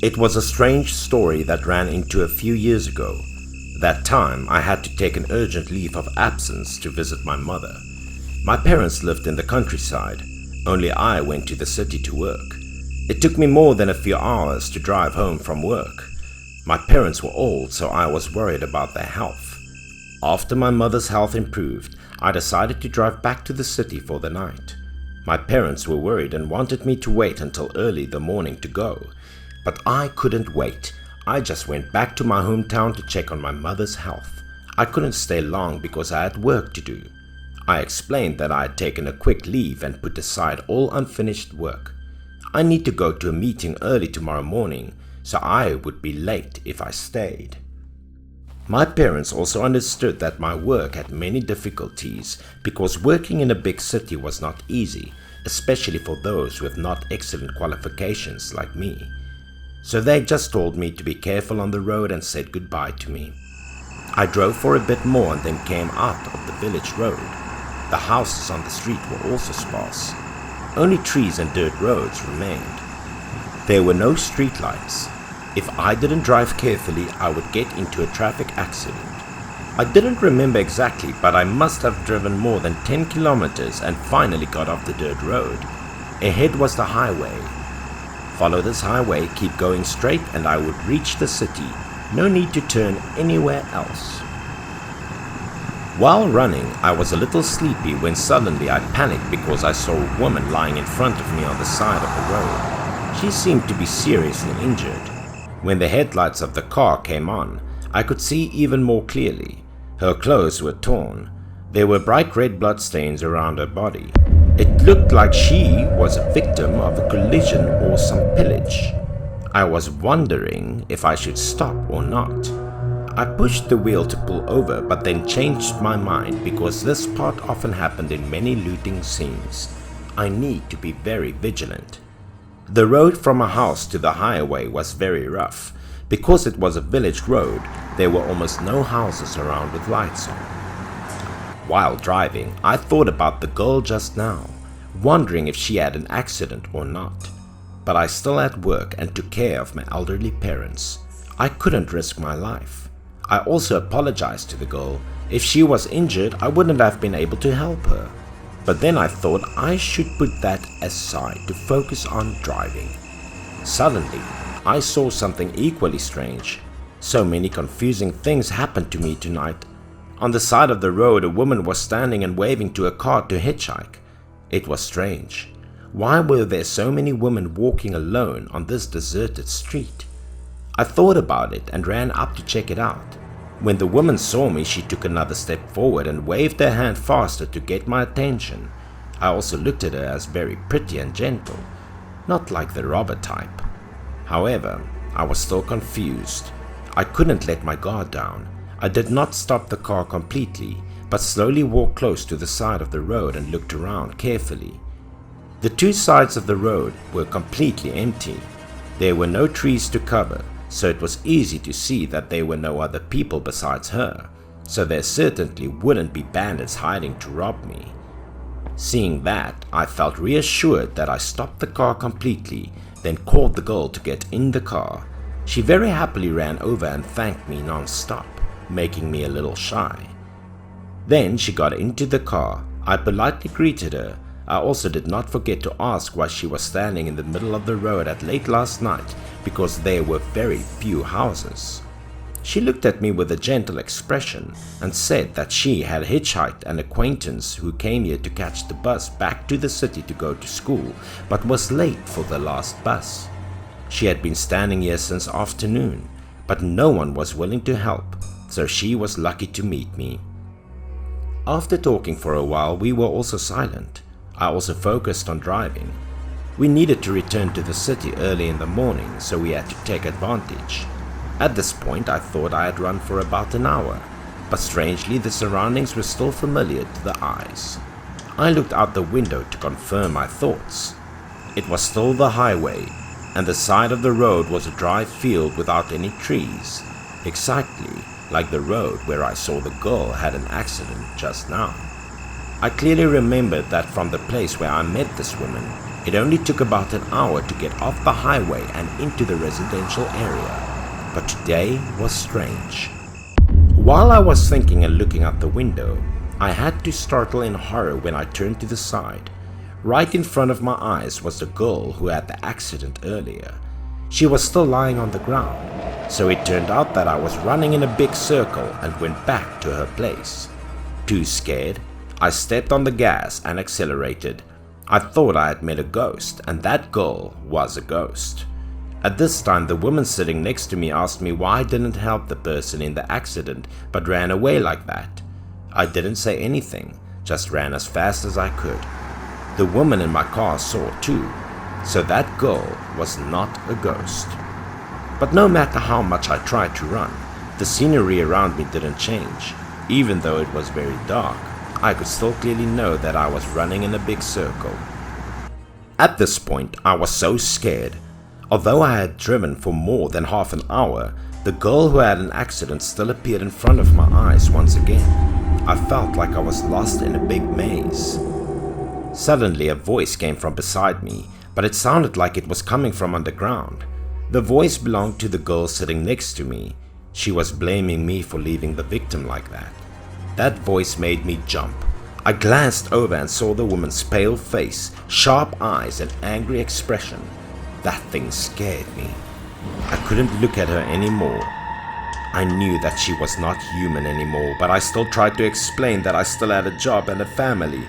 It was a strange story that ran into a few years ago. That time I had to take an urgent leave of absence to visit my mother. My parents lived in the countryside. Only I went to the city to work. It took me more than a few hours to drive home from work. My parents were old, so I was worried about their health. After my mother's health improved, I decided to drive back to the city for the night. My parents were worried and wanted me to wait until early the morning to go. But I couldn't wait. I just went back to my hometown to check on my mother's health. I couldn't stay long because I had work to do. I explained that I had taken a quick leave and put aside all unfinished work. I need to go to a meeting early tomorrow morning, so I would be late if I stayed. My parents also understood that my work had many difficulties because working in a big city was not easy, especially for those with not excellent qualifications like me. So they just told me to be careful on the road and said goodbye to me. I drove for a bit more and then came out of the village road. The houses on the street were also sparse. Only trees and dirt roads remained. There were no streetlights. If I didn't drive carefully, I would get into a traffic accident. I didn't remember exactly, but I must have driven more than 10 kilometers and finally got off the dirt road. Ahead was the highway. Follow this highway, keep going straight, and I would reach the city. No need to turn anywhere else. While running, I was a little sleepy when suddenly I panicked because I saw a woman lying in front of me on the side of the road. She seemed to be seriously injured. When the headlights of the car came on, I could see even more clearly. Her clothes were torn. There were bright red bloodstains around her body. It looked like she was a victim of a collision or some pillage. I was wondering if I should stop or not. I pushed the wheel to pull over, but then changed my mind because this part often happened in many looting scenes. I need to be very vigilant. The road from a house to the highway was very rough. Because it was a village road, there were almost no houses around with lights on. While driving, I thought about the girl just now, wondering if she had an accident or not. But I still had work and took care of my elderly parents. I couldn't risk my life. I also apologized to the girl. If she was injured, I wouldn't have been able to help her. But then I thought I should put that aside to focus on driving. Suddenly, I saw something equally strange. So many confusing things happened to me tonight. On the side of the road, a woman was standing and waving to a car to hitchhike. It was strange. Why were there so many women walking alone on this deserted street? I thought about it and ran up to check it out. When the woman saw me, she took another step forward and waved her hand faster to get my attention. I also looked at her as very pretty and gentle, not like the robber type. However, I was still confused. I couldn't let my guard down. I did not stop the car completely, but slowly walked close to the side of the road and looked around carefully. The two sides of the road were completely empty. There were no trees to cover, so it was easy to see that there were no other people besides her, so there certainly wouldn't be bandits hiding to rob me. Seeing that, I felt reassured that I stopped the car completely, then called the girl to get in the car. She very happily ran over and thanked me non-stop, making me a little shy. Then she got into the car. I politely greeted her. I also did not forget to ask why she was standing in the middle of the road at late last night, because there were very few houses. She looked at me with a gentle expression and said that she had hitchhiked an acquaintance who came here to catch the bus back to the city to go to school, but was late for the last bus. She had been standing here since afternoon, but no one was willing to help, so she was lucky to meet me. After talking for a while, we were also silent. I also focused on driving. We needed to return to the city early in the morning, so we had to take advantage. At this point, I thought I had run for about an hour, but strangely the surroundings were still familiar to the eyes. I looked out the window to confirm my thoughts. It was still the highway, and the side of the road was a dry field without any trees, exactly like the road where I saw the girl had an accident just now. I clearly remembered that from the place where I met this woman. It only took about an hour to get off the highway and into the residential area, but today was strange. While I was thinking and looking out the window, I had to startle in horror when I turned to the side. Right in front of my eyes was the girl who had the accident earlier. She was still lying on the ground, so it turned out that I was running in a big circle and went back to her place. Too scared, I stepped on the gas and accelerated. I thought I had met a ghost, and that girl was a ghost. At this time, the woman sitting next to me asked me why I didn't help the person in the accident but ran away like that. I didn't say anything, just ran as fast as I could. The woman in my car saw too, so that girl was not a ghost. But no matter how much I tried to run, the scenery around me didn't change. Even though it was very dark, I could still clearly know that I was running in a big circle. At this point, I was so scared. Although I had driven for more than half an hour, the girl who had an accident still appeared in front of my eyes once again. I felt like I was lost in a big maze. Suddenly a voice came from beside me, but it sounded like it was coming from underground. The voice belonged to the girl sitting next to me. She was blaming me for leaving the victim like that. That voice made me jump. I glanced over and saw the woman's pale face, sharp eyes, and angry expression. That thing scared me. I couldn't look at her anymore. I knew that she was not human anymore, but I still tried to explain that I still had a job and a family.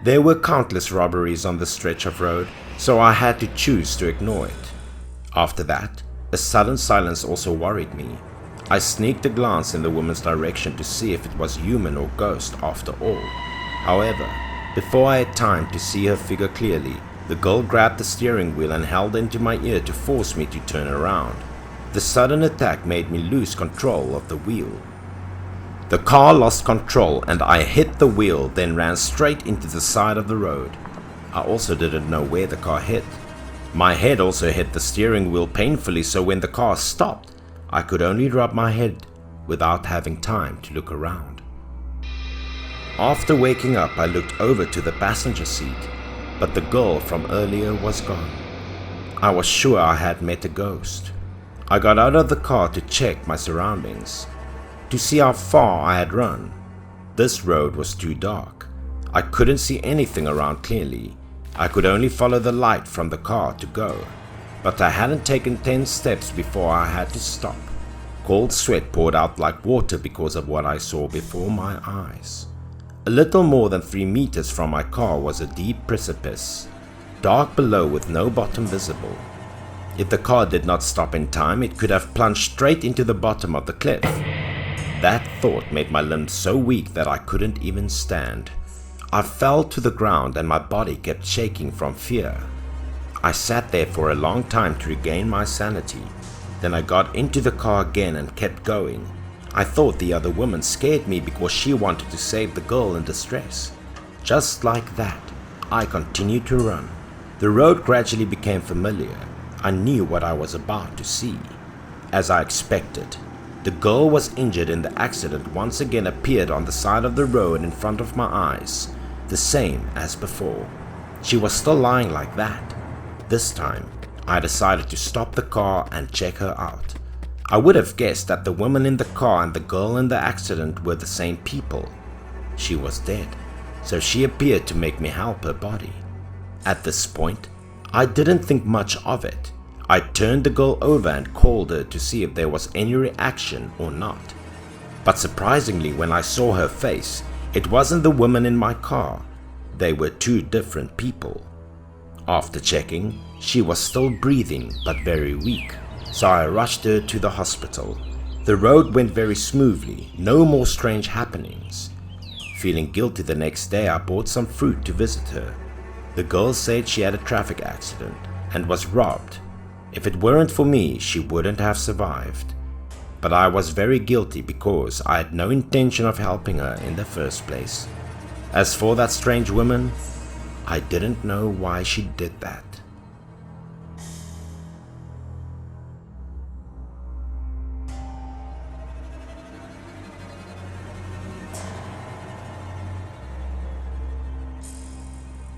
There were countless robberies on the stretch of road, so I had to choose to ignore it. After that, a sudden silence also worried me. I sneaked a glance in the woman's direction to see if it was human or ghost after all. However, before I had time to see her figure clearly, the girl grabbed the steering wheel and held into my ear to force me to turn around. The sudden attack made me lose control of the wheel. The car lost control and I hit the wheel, then ran straight into the side of the road. I also didn't know where the car hit. My head also hit the steering wheel painfully, so when the car stopped, I could only rub my head without having time to look around. After waking up, I looked over to the passenger seat, but the girl from earlier was gone. I was sure I had met a ghost. I got out of the car to check my surroundings, to see how far I had run. This road was too dark. I couldn't see anything around clearly. I could only follow the light from the car to go, but I hadn't taken 10 steps before I had to stop. Cold sweat poured out like water because of what I saw before my eyes. A little more than 3 meters from my car was a deep precipice, dark below with no bottom visible. If the car did not stop in time, it could have plunged straight into the bottom of the cliff. That thought made my limbs so weak that I couldn't even stand. I fell to the ground and my body kept shaking from fear. I sat there for a long time to regain my sanity. Then I got into the car again and kept going. I thought the other woman scared me because she wanted to save the girl in distress. Just like that, I continued to run. The road gradually became familiar. I knew what I was about to see. As I expected, the girl was injured in the accident once again appeared on the side of the road in front of my eyes, the same as before. She was still lying like that. This time, I decided to stop the car and check her out. I would have guessed that the woman in the car and the girl in the accident were the same people. She was dead, so she appeared to make me help her body. At this point, I didn't think much of it. I turned the girl over and called her to see if there was any reaction or not. But surprisingly, when I saw her face, it wasn't the woman in my car. They were 2 different people. After checking, she was still breathing but very weak, so I rushed her to the hospital. The road went very smoothly, no more strange happenings. Feeling guilty the next day, I bought some fruit to visit her. The girl said she had a traffic accident and was robbed. If it weren't for me, she wouldn't have survived. But I was very guilty because I had no intention of helping her in the first place. As for that strange woman, I didn't know why she did that.